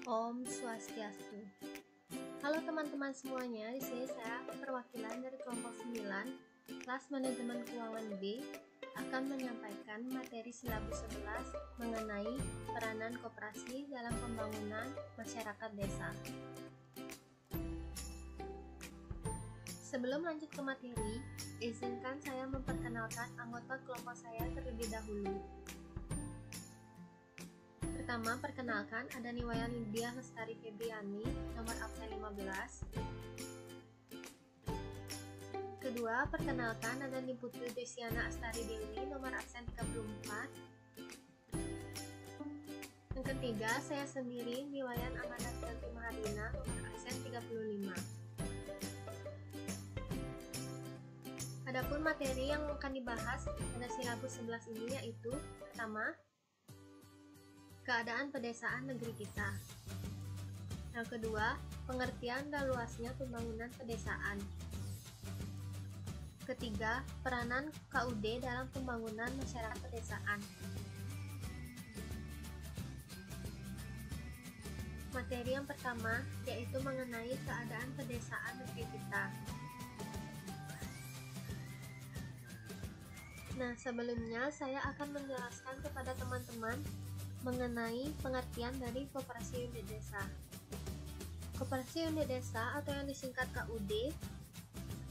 Om Swastiastu. Halo teman-teman semuanya, di sini saya perwakilan dari kelompok 9, kelas manajemen keuangan B, akan menyampaikan materi silabus 11 mengenai peranan koperasi dalam pembangunan masyarakat desa. Sebelum lanjut ke materi, izinkan saya memperkenalkan anggota kelompok saya terlebih dahulu. Pertama, perkenalkan ada Niwayan Lydia Lestari Febriani, nomor absen 15. Kedua, perkenalkan ada Niputri Desiana Astari Dewi, nomor absen 34. Yang ketiga, saya sendiri, Niwayan Amanat Yanti Mahardina, nomor absen 35. Adapun materi yang akan dibahas pada silabus 11 ini yaitu pertama, keadaan pedesaan negeri kita. Yang kedua, pengertian dan luasnya pembangunan pedesaan. Ketiga, peranan KUD dalam pembangunan masyarakat pedesaan. Materi yang pertama yaitu mengenai keadaan pedesaan negeri kita. Nah, sebelumnya saya akan menjelaskan kepada teman-teman mengenai pengertian dari koperasi unit desa. Koperasi unit desa atau yang disingkat KUD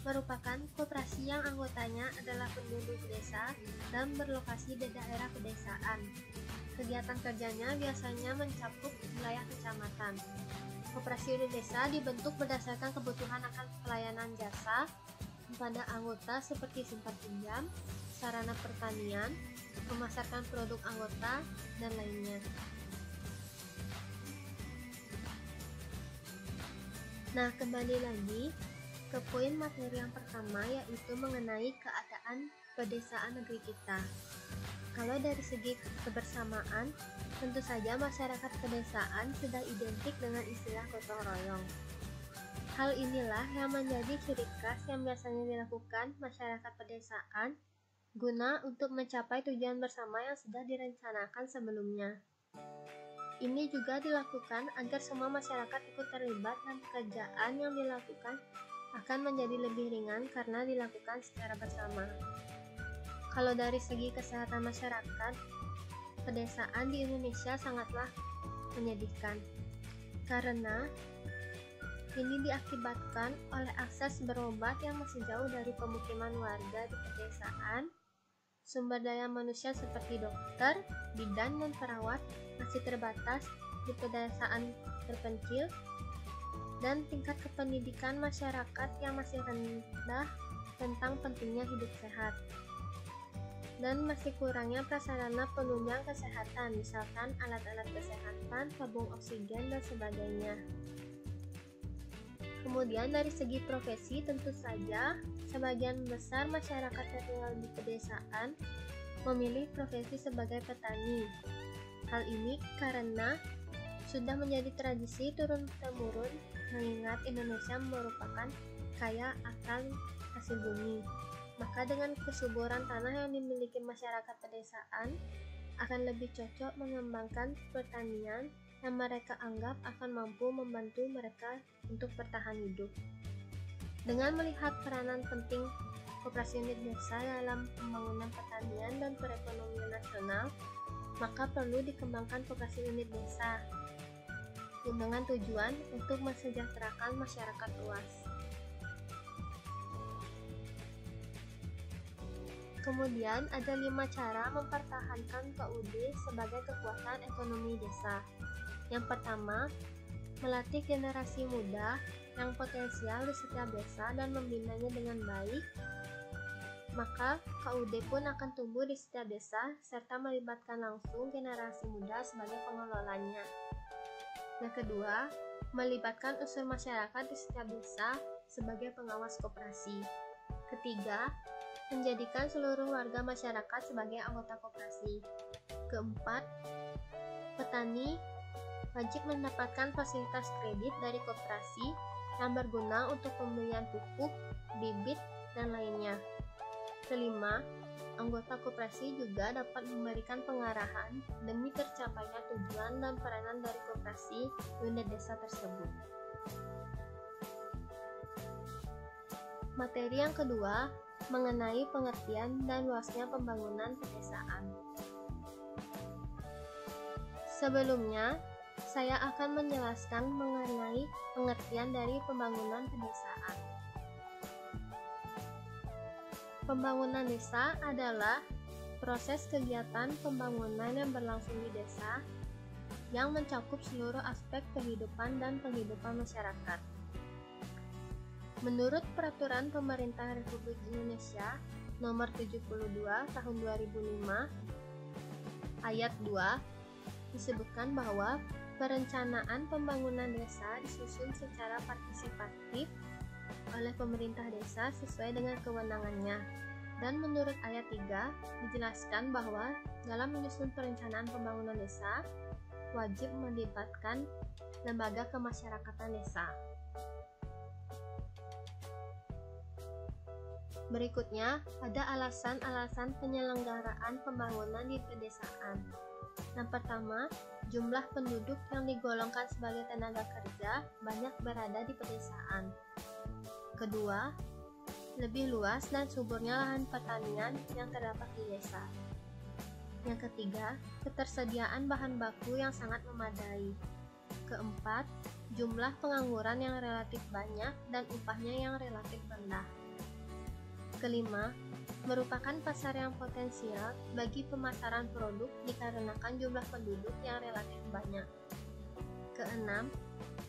merupakan koperasi yang anggotanya adalah penduduk desa dan berlokasi di daerah pedesaan. Kegiatan kerjanya biasanya mencakup wilayah kecamatan. Koperasi unit desa dibentuk berdasarkan kebutuhan akan pelayanan jasa kepada anggota seperti simpan pinjam, sarana pertanian, memasarkan produk anggota, dan lainnya. Nah, kembali lagi ke poin materi yang pertama yaitu mengenai keadaan pedesaan negeri kita. Kalau dari segi kebersamaan, tentu saja masyarakat pedesaan sudah identik dengan istilah gotong royong. Hal inilah yang menjadi ciri khas yang biasanya dilakukan masyarakat pedesaan guna untuk mencapai tujuan bersama yang sudah direncanakan sebelumnya. Ini juga dilakukan agar semua masyarakat ikut terlibat dan pekerjaan yang dilakukan akan menjadi lebih ringan karena dilakukan secara bersama. Kalau dari segi kesehatan masyarakat, pedesaan di Indonesia sangatlah menyedihkan karena ini diakibatkan oleh akses berobat yang masih jauh dari pemukiman warga di pedesaan. Sumber daya manusia seperti dokter, bidan, dan perawat masih terbatas di pedesaan terpencil, dan tingkat kependidikan masyarakat yang masih rendah tentang pentingnya hidup sehat. Dan masih kurangnya prasarana penunjang kesehatan, misalkan alat-alat kesehatan, tabung oksigen, dan sebagainya. Kemudian dari segi profesi, tentu saja sebagian besar masyarakat yang tinggal di pedesaan memilih profesi sebagai petani. Hal ini karena sudah menjadi tradisi turun-temurun mengingat Indonesia merupakan kaya akan hasil bumi. Maka dengan kesuburan tanah yang dimiliki masyarakat pedesaan akan lebih cocok mengembangkan pertanian yang mereka anggap akan mampu membantu mereka untuk bertahan hidup. Dengan melihat peranan penting koperasi unit desa dalam pembangunan pertanian dan perekonomian nasional, maka perlu dikembangkan koperasi unit desa dengan tujuan untuk mensejahterakan masyarakat luas. Kemudian ada 5 cara mempertahankan KUD sebagai kekuatan ekonomi desa. Yang pertama, melatih generasi muda yang potensial di setiap desa dan membinanya dengan baik, maka KUD pun akan tumbuh di setiap desa serta melibatkan langsung generasi muda sebagai pengelolanya. Yang kedua, melibatkan unsur masyarakat di setiap desa sebagai pengawas koperasi. Ketiga, menjadikan seluruh warga masyarakat sebagai anggota koperasi. Keempat, petani wajib mendapatkan fasilitas kredit dari koperasi yang berguna untuk pembelian pupuk, bibit, dan lainnya. Kelima, Anggota koperasi juga dapat memberikan pengarahan demi tercapainya tujuan dan peranan dari koperasi unit desa tersebut. Materi yang kedua mengenai pengertian dan luasnya pembangunan pedesaan. Sebelumnya, saya akan menjelaskan mengenai pengertian dari pembangunan pedesaan. Pembangunan desa adalah proses kegiatan pembangunan yang berlangsung di desa yang mencakup seluruh aspek kehidupan dan penghidupan masyarakat. Menurut Peraturan Pemerintah Republik Indonesia Nomor 72 Tahun 2005 Ayat 2 disebutkan bahwa perencanaan pembangunan desa disusun secara partisipatif oleh pemerintah desa sesuai dengan kewenangannya. Dan menurut ayat 3 dijelaskan bahwa dalam menyusun perencanaan pembangunan desa wajib melibatkan lembaga kemasyarakatan desa. Berikutnya ada alasan-alasan penyelenggaraan pembangunan di pedesaan. Yang pertama, jumlah penduduk yang digolongkan sebagai tenaga kerja banyak berada di pedesaan. Kedua, lebih luas dan suburnya lahan pertanian yang terdapat di desa. Yang ketiga, ketersediaan bahan baku yang sangat memadai. Keempat, jumlah pengangguran yang relatif banyak dan upahnya yang relatif rendah. Kelima, merupakan pasar yang potensial bagi pemasaran produk dikarenakan jumlah penduduk yang relatif banyak. Keenam,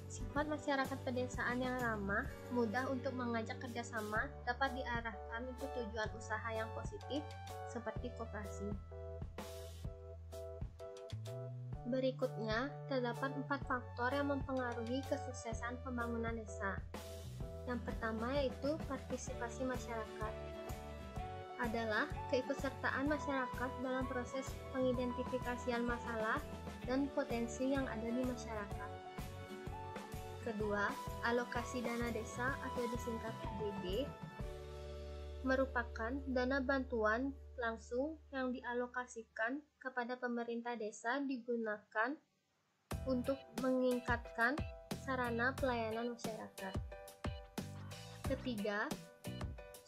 sifat masyarakat pedesaan yang ramah, mudah untuk mengajak kerjasama, dapat diarahkan untuk tujuan usaha yang positif seperti koperasi. Berikutnya, terdapat 4 faktor yang mempengaruhi kesuksesan pembangunan desa. Yang pertama yaitu partisipasi masyarakat. Adalah keikutsertaan masyarakat dalam proses pengidentifikasian masalah dan potensi yang ada di masyarakat. Kedua, alokasi dana desa atau disingkat ADD merupakan dana bantuan langsung yang dialokasikan kepada pemerintah desa digunakan untuk meningkatkan sarana pelayanan masyarakat. Ketiga,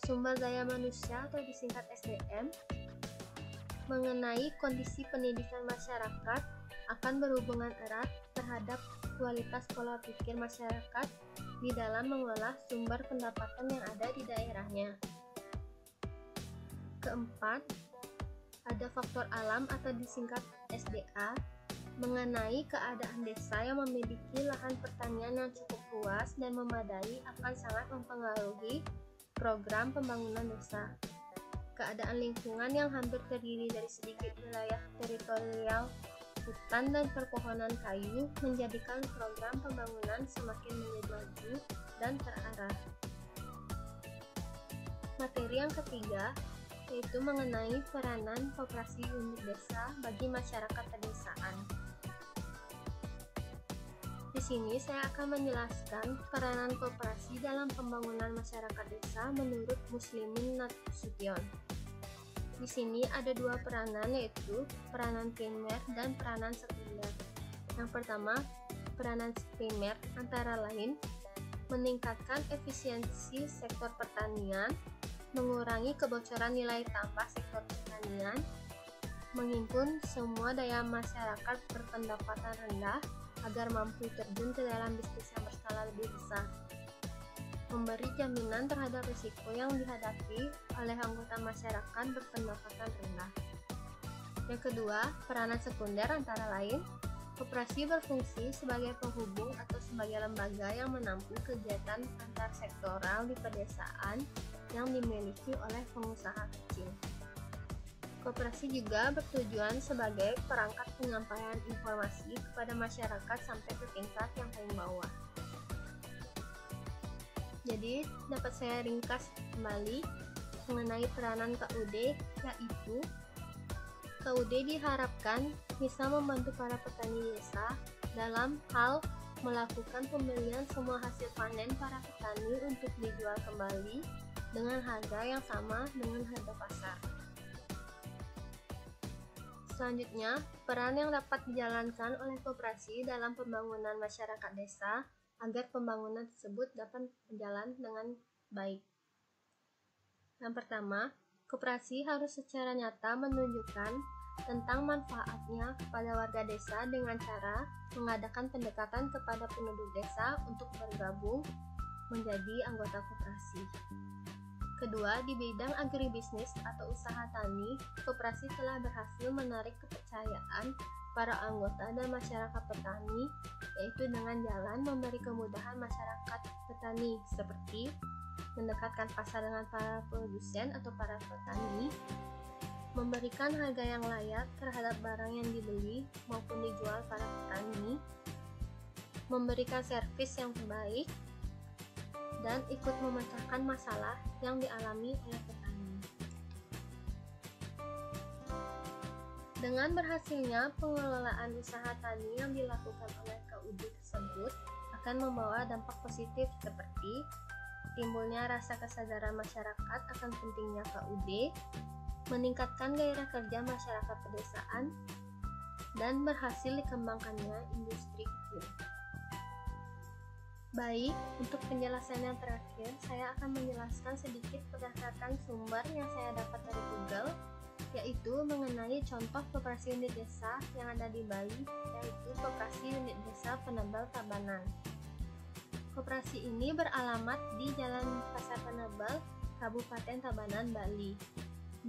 sumber daya manusia atau disingkat SDM mengenai kondisi pendidikan masyarakat akan berhubungan erat terhadap kualitas pola pikir masyarakat di dalam mengolah sumber pendapatan yang ada di daerahnya. Keempat, ada faktor alam atau disingkat SDA mengenai keadaan desa yang memiliki lahan pertanian yang cukup luas dan memadai akan sangat mempengaruhi program pembangunan desa. Keadaan lingkungan yang hampir terdiri dari sedikit wilayah teritorial hutan dan perpohonan kayu menjadikan program pembangunan semakin maju dan terarah. Materi yang ketiga yaitu mengenai peranan koperasi unit desa bagi masyarakat pedesaan. Di sini saya akan menjelaskan peranan koperasi dalam pembangunan masyarakat desa menurut Muslimin Nasution. Di sini ada 2 peranan yaitu peranan primer dan peranan sekunder. Yang pertama, peranan primer antara lain meningkatkan efisiensi sektor pertanian, mengurangi kebocoran nilai tambah sektor pertanian, menghimpun semua daya masyarakat berpendapatan rendah agar mampu terjun ke dalam bisnis yang berskala lebih besar, memberi jaminan terhadap risiko yang dihadapi oleh anggota masyarakat berpendapatan rendah. Yang kedua, peranan sekunder antara lain, koperasi berfungsi sebagai penghubung atau sebagai lembaga yang menampung kegiatan antar sektoral di pedesaan yang dimiliki oleh pengusaha kecil. Koperasi juga bertujuan sebagai perangkat penyampaian informasi kepada masyarakat sampai ke tingkat yang paling bawah. Jadi, dapat saya ringkas kembali mengenai peranan KUD, yaitu KUD diharapkan bisa membantu para petani desa dalam hal melakukan pembelian semua hasil panen para petani untuk dijual kembali dengan harga yang sama dengan harga pasar. Selanjutnya, peran yang dapat dijalankan oleh koperasi dalam pembangunan masyarakat desa agar pembangunan tersebut dapat berjalan dengan baik. Yang pertama, koperasi harus secara nyata menunjukkan tentang manfaatnya kepada warga desa dengan cara mengadakan pendekatan kepada penduduk desa untuk bergabung menjadi anggota koperasi. Kedua, di bidang agribisnis atau usaha tani, koperasi telah berhasil menarik kepercayaan para anggota dan masyarakat petani, yaitu dengan jalan memberi kemudahan masyarakat petani seperti mendekatkan pasar dengan para produsen atau para petani, memberikan harga yang layak terhadap barang yang dibeli maupun dijual para petani, memberikan servis yang baik, dan ikut memecahkan masalah yang dialami oleh petani. Dengan berhasilnya pengelolaan usaha tani yang dilakukan oleh KUD tersebut akan membawa dampak positif seperti timbulnya rasa kesadaran masyarakat akan pentingnya KUD, meningkatkan gairah kerja masyarakat pedesaan, dan berhasil dikembangkannya industri kecil. Baik, untuk penjelasan yang terakhir, saya akan menjelaskan sedikit berdasarkan sumber yang saya dapat dari Google, yaitu mengenai contoh koperasi unit desa yang ada di Bali, yaitu Koperasi Unit Desa Penebel Tabanan. Koperasi ini beralamat di Jalan Pasar Penebel, Kabupaten Tabanan, Bali.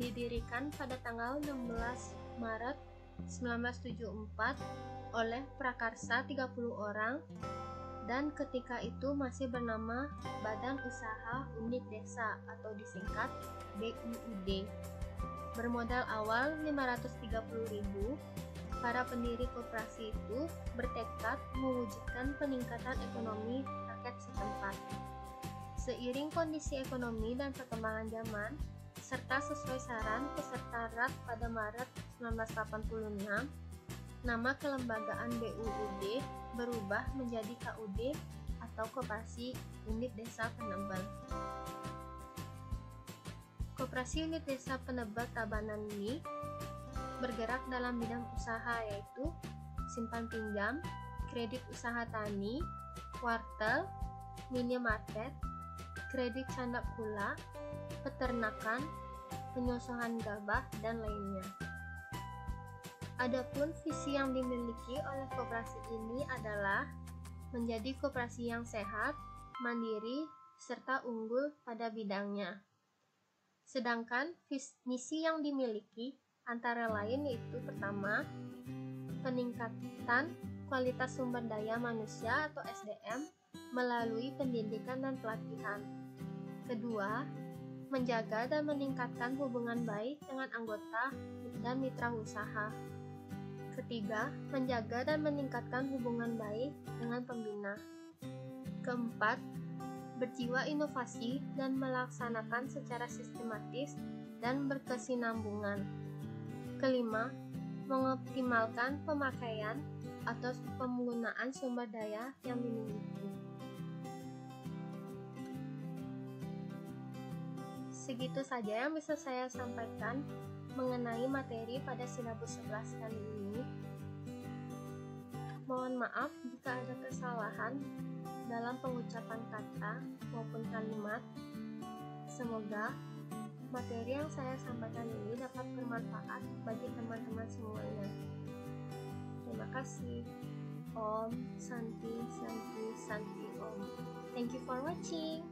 Didirikan pada tanggal 16 Maret 1974 oleh prakarsa 30 orang dan ketika itu masih bernama Badan Usaha Unit Desa atau disingkat BUUD. Bermodal awal 530.000, para pendiri koperasi itu bertekad mewujudkan peningkatan ekonomi rakyat setempat. Seiring kondisi ekonomi dan perkembangan zaman, serta sesuai saran peserta RAT pada Maret 1986, nama kelembagaan BUUD berubah menjadi KUD atau Koperasi Unit Desa Penebel. Koperasi Unit Desa Penebel Tabanan ini bergerak dalam bidang usaha yaitu simpan pinjam, kredit usaha tani, wartel, minimarket, kredit canda kula, peternakan, penyusuhan gabah, dan lainnya. Adapun visi yang dimiliki oleh koperasi ini adalah menjadi koperasi yang sehat, mandiri, serta unggul pada bidangnya. Sedangkan misi yang dimiliki antara lain yaitu pertama, peningkatan kualitas sumber daya manusia atau SDM melalui pendidikan dan pelatihan. Kedua, menjaga dan meningkatkan hubungan baik dengan anggota dan mitra usaha. Ketiga, menjaga dan meningkatkan hubungan baik dengan pembina. Keempat, berjiwa inovasi dan melaksanakan secara sistematis dan berkesinambungan. Kelima, mengoptimalkan pemakaian atau penggunaan sumber daya yang dimiliki. Segitu saja yang bisa saya sampaikan mengenai materi pada silabus 11 kali ini. Mohon maaf jika ada kesalahan dalam pengucapan kata maupun kalimat. Semoga materi yang saya sampaikan ini dapat bermanfaat bagi teman-teman semuanya. Terima kasih. Om Santi Santi Santi Om. Thank you for watching.